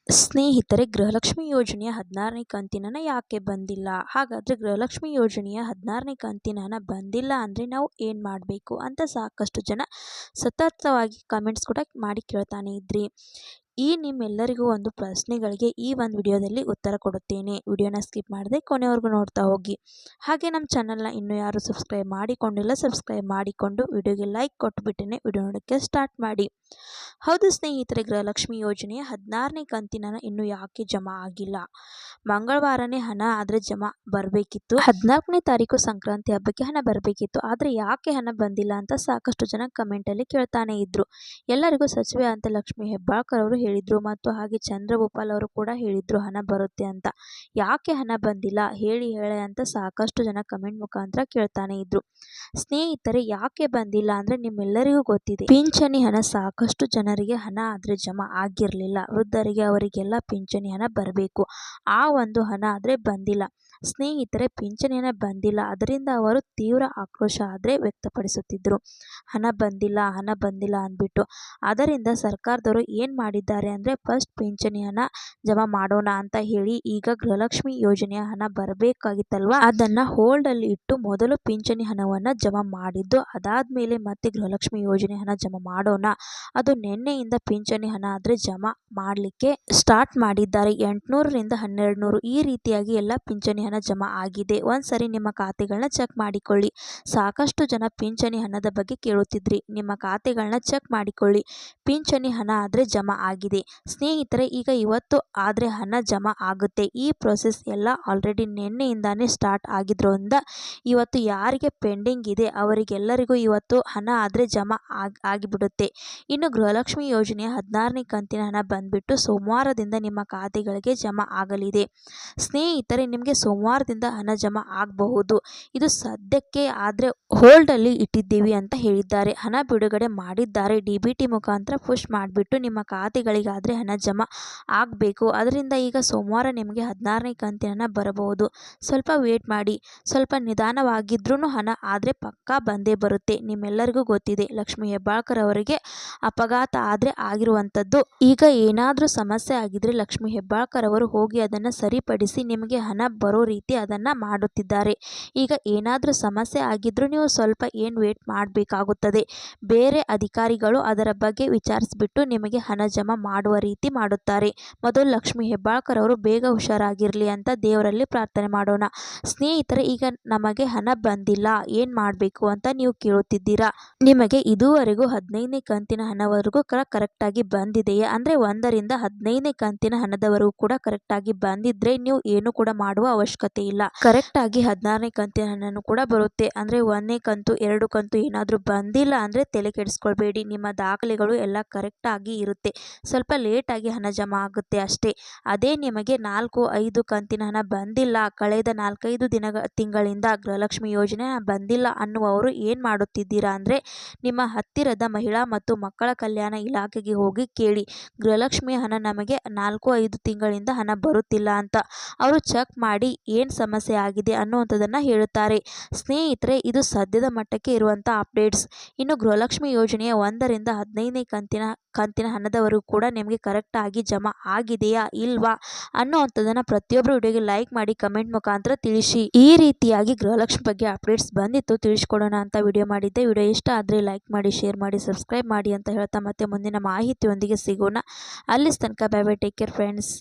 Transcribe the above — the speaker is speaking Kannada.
ಸ್ನೇಹಿತರೆ, ಗೃಹಲಕ್ಷ್ಮಿ ಯೋಜನೆಯ 16ನೇ ಕಂತಿನ ಹಣ ಯಾಕೆ ಬಂದಿಲ್ಲ? ಹಾಗಾದರೆ ಗೃಹಲಕ್ಷ್ಮಿ ಯೋಜನೆಯ 16ನೇ ಕಂತಿನ ಹಣ ಬಂದಿಲ್ಲ ಅಂದರೆ ನಾವು ಏನು ಮಾಡಬೇಕು ಅಂತ ಸಾಕಷ್ಟು ಜನ ಸತತವಾಗಿ ಕಮೆಂಟ್ಸ್ ಕೂಡ ಮಾಡಿ ಕೇಳ್ತಾನೆ ಇದ್ರಿ. ಈ ನಿಮ್ಮೆಲ್ಲರಿಗೂ ಒಂದು ಪ್ರಶ್ನೆಗಳಿಗೆ ಈ ಒಂದು ವಿಡಿಯೋದಲ್ಲಿ ಉತ್ತರ ಕೊಡುತ್ತೇನೆ. ವಿಡಿಯೋನ ಸ್ಕಿಪ್ ಮಾಡದೆ ಕೊನೆವರೆಗೂ ನೋಡ್ತಾ ಹೋಗಿ. ಹಾಗೆ ನಮ್ಮ ಚಾನಲ್ನ ಇನ್ನೂ ಯಾರು ಸಬ್ಸ್ಕ್ರೈಬ್ ಮಾಡಿಕೊಂಡಿಲ್ಲ, ಸಬ್ಸ್ಕ್ರೈಬ್ ಮಾಡಿಕೊಂಡು ವಿಡಿಯೋಗೆ ಲೈಕ್ ಕೊಟ್ಟುಬಿಟ್ಟೇ ವಿಡಿಯೋ ನೋಡೋಕ್ಕೆ ಸ್ಟಾರ್ಟ್ ಮಾಡಿ. ಹೌದು ಸ್ನೇಹಿತರೆ, ಗೃಹಲಕ್ಷ್ಮಿ ಯೋಜನೆಯ 16ನೇ ಕಂತಿನ ಹಣ ಇನ್ನೂ ಯಾಕೆ ಜಮಾ ಆಗಿಲ್ಲ? ಮಂಗಳವಾರನೇ ಹಣ ಆದರೆ ಜಮಾ ಬರಬೇಕಿತ್ತು. 14ನೇ ತಾರೀಕು ಸಂಕ್ರಾಂತಿ ಹಬ್ಬಕ್ಕೆ ಹಣ ಬರಬೇಕಿತ್ತು. ಆದರೆ ಯಾಕೆ ಹಣ ಬಂದಿಲ್ಲ ಅಂತ ಸಾಕಷ್ಟು ಜನ ಕಮೆಂಟಲ್ಲಿ ಕೇಳ್ತಾನೆ ಇದ್ರು. ಎಲ್ಲರಿಗೂ ಸಚಿವೆ ಅಂತ ಲಕ್ಷ್ಮಿ ಹೆಬ್ಬಾಳ್ಕರ್ ಅವರು ಹೇಳಿದ್ರು ಮತ್ತು ಹಾಗೆ ಚಂದ್ರಭೂಪಾಲ್ ಅವರು ಕೂಡ ಹೇಳಿದ್ರು ಹಣ ಬರುತ್ತೆ ಅಂತ. ಯಾಕೆ ಹಣ ಬಂದಿಲ್ಲ ಹೇಳಿ ಅಂತ ಸಾಕಷ್ಟು ಜನ ಕಮೆಂಟ್ ಮುಖಾಂತರ ಕೇಳ್ತಾನೆ ಇದ್ರು. ಸ್ನೇಹಿತರೆ, ಯಾಕೆ ಬಂದಿಲ್ಲ ಅಂದ್ರೆ ನಿಮ್ಮೆಲ್ಲರಿಗೂ ಗೊತ್ತಿದೆ, ಪಿಂಚಣಿ ಹಣ ಸಾಕಷ್ಟು ಜನರಿಗೆ ಹಣ ಆದ್ರೆ ಜಮಾ ಆಗಿರಲಿಲ್ಲ. ವೃದ್ಧರಿಗೆ ಅವರಿಗೆಲ್ಲ ಪಿಂಚಣಿ ಹಣ ಬರಬೇಕು. ಆ ಒಂದು ಹಣ ಆದ್ರೆ ಬಂದಿಲ್ಲ. ಸ್ನೇಹಿತರೆ, ಪಿಂಚಣಿ ಹಣ ಬಂದಿಲ್ಲ, ಅದರಿಂದ ಅವರು ತೀವ್ರ ಆಕ್ರೋಶ ಆದ್ರೆ ವ್ಯಕ್ತಪಡಿಸುತ್ತಿದ್ರು. ಹಣ ಬಂದಿಲ್ಲ ಅಂದ್ಬಿಟ್ಟು. ಅದರಿಂದ ಸರ್ಕಾರದವರು ಏನ್ ಮಾಡಿದ್ದಾರೆ ಅಂದ್ರೆ ಫಸ್ಟ್ ಪಿಂಚಣಿ ಹಣ ಜಮಾ ಮಾಡೋಣ ಅಂತ ಹೇಳಿ ಈಗ ಗೃಹಲಕ್ಷ್ಮಿ ಯೋಜನೆಯ ಹಣ ಬರಬೇಕಾಗಿತ್ತಲ್ವಾ, ಅದನ್ನ ಹೋಲ್ಡ್ ಅಲ್ಲಿ ಇಟ್ಟು ಮೊದಲು ಪಿಂಚಣಿ ಹಣವನ್ನ ಜಮಾ ಮಾಡಿದ್ದು. ಅದಾದ್ಮೇಲೆ ಮತ್ತೆ ಗೃಹಲಕ್ಷ್ಮಿ ಯೋಜನೆ ಹಣ ಜಮಾ ಮಾಡೋಣ. ಅದು ನಿನ್ನೆಯಿಂದ ಪಿಂಚಣಿ ಹಣ ಆದ್ರೆ ಜಮಾ ಮಾಡ್ಲಿಕ್ಕೆ ಸ್ಟಾರ್ಟ್ ಮಾಡಿದ್ದಾರೆ. 800 ರಿಂದ 1200 ಈ ರೀತಿಯಾಗಿ ಎಲ್ಲ ಪಿಂಚಣಿ ಹಣ ಜಮಾ ಆಗಿದೆ. ಒಂದ್ಸರಿ ನಿಮ್ಮ ಖಾತೆಗಳನ್ನ ಚೆಕ್ ಮಾಡಿಕೊಳ್ಳಿ. ಸಾಕಷ್ಟು ಜನ ಪಿಂಚಣಿ ಹಣದ ಬಗ್ಗೆ ಕೇಳುತ್ತಿದ್ರಿ. ನಿಮ್ಮ ಖಾತೆಗಳನ್ನ ಚೆಕ್ ಮಾಡಿಕೊಳ್ಳಿ. ಪಿಂಚಣಿ ಹಣ ಆದ್ರೆ ಜಮಾ ಆಗಿದೆ. ಸ್ನೇಹಿತರೆ, ಈಗ ಇವತ್ತು ಆದ್ರೆ ಹಣ ಜಮಾ ಆಗುತ್ತೆ. ಈ ಪ್ರೊಸೆಸ್ ಎಲ್ಲ ಆಲ್ರೆಡಿ ನಿನ್ನೆಯಿಂದಾನೇ ಸ್ಟಾರ್ಟ್ ಆಗಿದ್ರಿಂದ ಇವತ್ತು ಯಾರಿಗೆ ಪೆಂಡಿಂಗ್ ಇದೆ ಅವರಿಗೆಲ್ಲರಿಗೂ ಇವತ್ತು ಹಣ ಆದ್ರೆ ಜಮಾ ಆಗಿಬಿಡುತ್ತೆ. ಇನ್ನು ಗೃಹಲಕ್ಷ್ಮಿ ಯೋಜನೆಯ 16ನೇ ಕಂತಿನ ಹಣ ಬಂದ್ಬಿಟ್ಟು ಸೋಮವಾರದಿಂದ ನಿಮ್ಮ ಖಾತೆಗಳಿಗೆ ಜಮಾ ಆಗಲಿದೆ. ಸ್ನೇಹಿತರೆ, ನಿಮಗೆ ಸೋಮವಾರದಿಂದ ಹಣ ಜಮಾ ಆಗಬಹುದು. ಇದು ಸದ್ಯಕ್ಕೆ ಆದ್ರೆ ಹೋಲ್ಡ್ ಅಲ್ಲಿ ಇಟ್ಟಿದ್ದೀವಿ ಅಂತ ಹೇಳಿದ್ದಾರೆ. ಹಣ ಬಿಡುಗಡೆ ಮಾಡಿದ್ದಾರೆ. ಡಿಬಿಟಿ ಮುಖಾಂತರ ಪುಷ್ ಮಾಡಿಬಿಟ್ಟು ನಿಮ್ಮ ಖಾತೆಗಳಿಗಾದ್ರೆ ಹಣ ಜಮಾ ಆಗಬೇಕು. ಅದರಿಂದ ಈಗ ಸೋಮವಾರ ನಿಮಗೆ 16ನೇ ಕಂತಿನ ಹಣ ಬರಬಹುದು. ಸ್ವಲ್ಪ ವೇಟ್ ಮಾಡಿ. ಸ್ವಲ್ಪ ನಿಧಾನವಾಗಿದ್ರೂ ಹಣ ಆದ್ರೆ ಪಕ್ಕಾ ಬಂದೇ ಬರುತ್ತೆ. ನಿಮ್ಮೆಲ್ಲರಿಗೂ ಗೊತ್ತಿದೆ, ಲಕ್ಷ್ಮಿ ಹೆಬ್ಬಾಳ್ಕರ್ ಅವರಿಗೆ ಅಪಘಾತ ಆದ್ರೆ ಆಗಿರುವಂತದ್ದು. ಈಗ ಏನಾದ್ರೂ ಸಮಸ್ಯೆ ಆಗಿದ್ರೆ ಲಕ್ಷ್ಮಿ ಹೆಬ್ಬಾಳ್ಕರ್ ಅವರು ಹೋಗಿ ಅದನ್ನ ಸರಿಪಡಿಸಿ ನಿಮಗೆ ಹಣ ಬರೋ ರೀತಿ ಅದನ್ನ ಮಾಡುತ್ತಿದ್ದಾರೆ. ಈಗ ಏನಾದ್ರೂ ಸಮಸ್ಯೆ ಆಗಿದ್ರು ನೀವು ಸ್ವಲ್ಪ ವೇಟ್ ಮಾಡಬೇಕಾಗುತ್ತದೆ. ಬೇರೆ ಅಧಿಕಾರಿಗಳು ಅದರ ಬಗ್ಗೆ ವಿಚಾರಿಸಿಬಿಟ್ಟು ನಿಮಗೆ ಹಣ ಜಮಾ ಮಾಡುವ ರೀತಿ ಮಾಡುತ್ತಾರೆ. ಮೊದಲು ಲಕ್ಷ್ಮಿ ಹೆಬ್ಬಾಳ್ಕರ್ ಅವರು ಬೇಗ ಹುಷಾರಾಗಿರ್ಲಿ ಅಂತ ದೇವರಲ್ಲಿ ಪ್ರಾರ್ಥನೆ ಮಾಡೋಣ. ಸ್ನೇಹಿತರೆ, ಈಗ ನಮಗೆ ಹಣ ಬಂದಿಲ್ಲ, ಏನ್ ಮಾಡಬೇಕು ಅಂತ ನೀವು ಕೇಳುತ್ತಿದ್ದೀರಾ. ನಿಮಗೆ ಇದುವರೆಗೂ 15ನೇ ಕಂತಿನ ಹಣವರೆಗೂ ಕರೆಕ್ಟ್ ಆಗಿ ಬಂದಿದೆಯಾ ಅಂದ್ರೆ 1 ರಿಂದ 15ನೇ ಕಂತಿನ ಹಣದವರೆಗೂ ಕೂಡ ಕರೆಕ್ಟ್ ಆಗಿ ಬಂದಿದ್ರೆ ನೀವು ಏನು ಕೂಡ ಮಾಡುವ ಅವಶ್ಯಕತೆ ಇಲ್ಲ. ಕರೆಕ್ಟ್ ಆಗಿ 16ನೇ ಕಂತಿನ ಹಣನೂ ಕೂಡ ಬರುತ್ತೆ. ಅಂದ್ರೆ 1ನೇ ಕಂತು 2 ಕಂತು ಏನಾದ್ರೂ ಬಂದಿಲ್ಲ ಅಂದ್ರೆ ತಲೆ ಕೆಡಿಸ್ಕೊಳ್ಬೇಡಿ. ನಿಮ್ಮ ದಾಖಲೆಗಳು ಎಲ್ಲ ಕರೆಕ್ಟ್ ಆಗಿ ಇರುತ್ತೆ. ಸ್ವಲ್ಪ ಲೇಟ್ ಆಗಿ ಹಣ ಜಮಾ ಆಗುತ್ತೆ ಅಷ್ಟೇ. ಅದೇ ನಿಮಗೆ 4-5 ಕಂತಿನ ಹಣ ಬಂದಿಲ್ಲ, ಕಳೆದ 4-5 ತಿಂಗಳಿಂದ ಗೃಹಲಕ್ಷ್ಮಿ ಯೋಜನೆ ಬಂದಿಲ್ಲ ಅನ್ನುವರು ಏನ್ ಮಾಡುತ್ತಿದ್ದೀರಾ ಅಂದ್ರೆ ನಿಮ್ಮ ಹತ್ತಿರದ ಮಹಿಳಾ ಮತ್ತು ಮಕ್ಕಳ ಕಲ್ಯಾಣ ಇಲಾಖೆಗೆ ಹೋಗಿ ಕೇಳಿ, ಗೃಹಲಕ್ಷ್ಮಿ ಹಣ ನಮಗೆ 4-5 ತಿಂಗಳಿಂದ ಹಣ ಬರುತ್ತಿಲ್ಲ ಅಂತ. ಅವರು ಚೆಕ್ ಮಾಡಿ ಏನ್ ಸಮಸ್ಯೆ ಆಗಿದೆ ಅನ್ನುವಂಥದ್ದನ್ನ ಹೇಳುತ್ತಾರೆ. ಸ್ನೇಹಿತರೆ, ಇದು ಸದ್ಯದ ಮಟ್ಟಕ್ಕೆ ಇರುವಂತ ಅಪ್ಡೇಟ್ಸ್. ಇನ್ನು ಗೃಹಲಕ್ಷ್ಮಿ ಯೋಜನೆಯ 1 ರಿಂದ 15ನೇ ಕಂತಿನ ಹಣದವರೆಗೂ ಕೂಡ ನಿಮಗೆ ಕರೆಕ್ಟ್ ಆಗಿ ಜಮಾ ಆಗಿದೆಯಾ ಇಲ್ವಾ ಅನ್ನುವಂಥದ್ದನ್ನ ಪ್ರತಿಯೊಬ್ಬರು ವಿಡಿಯೋಗೆ ಲೈಕ್ ಮಾಡಿ ಕಮೆಂಟ್ ಮುಖಾಂತರ ತಿಳಿಸಿ. ಈ ರೀತಿಯಾಗಿ ಗೃಹಲಕ್ಷ್ಮಿ ಬಗ್ಗೆ ಅಪ್ಡೇಟ್ಸ್ ಬಂದಿತ್ತು, ತಿಳಿಸ್ಕೊಡೋಣ ಅಂತ ವಿಡಿಯೋ ಮಾಡಿದ್ದೆ. ವಿಡಿಯೋ ಇಷ್ಟ ಆದ್ರೆ ಲೈಕ್ ಮಾಡಿ, ಶೇರ್ ಮಾಡಿ, ಸಬ್ಸ್ಕ್ರೈಬ್ ಮಾಡಿ ಅಂತ ಹೇಳ್ತಾ ಮತ್ತೆ ಮುಂದಿನ ಮಾಹಿತಿಯೊಂದಿಗೆ ಸಿಗೋಣ. ಅಲ್ಲಿ ತನಕ bye bye, take care friends.